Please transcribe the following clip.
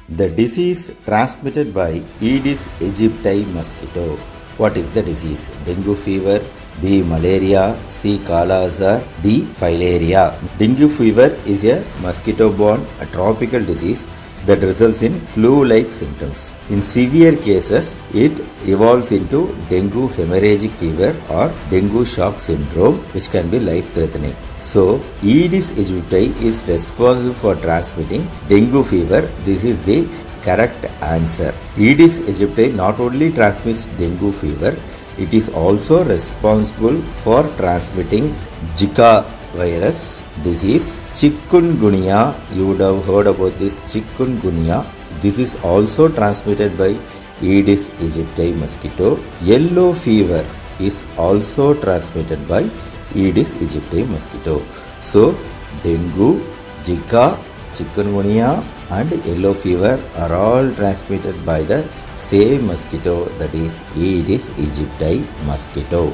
The disease transmitted by Aedes aegypti mosquito. What is the disease? Dengue fever, B. Malaria, C. Kala azar, D. Filaria. Dengue fever is a mosquito-borne tropical disease that results in flu-like symptoms. In severe cases, it evolves into dengue hemorrhagic fever or dengue shock syndrome, which can be life-threatening. So, Aedes aegypti is responsible for transmitting dengue fever. This is the correct answer. Aedes aegypti not only transmits dengue fever, it is also responsible for transmitting Zika virus disease, chikungunya. You would have heard about this chikungunya. This is also transmitted by Aedes aegypti mosquito. Yellow fever is also transmitted by Aedes aegypti mosquito. So, dengue, Zika, chikungunya and yellow fever are all transmitted by the same mosquito, that is Aedes aegypti mosquito.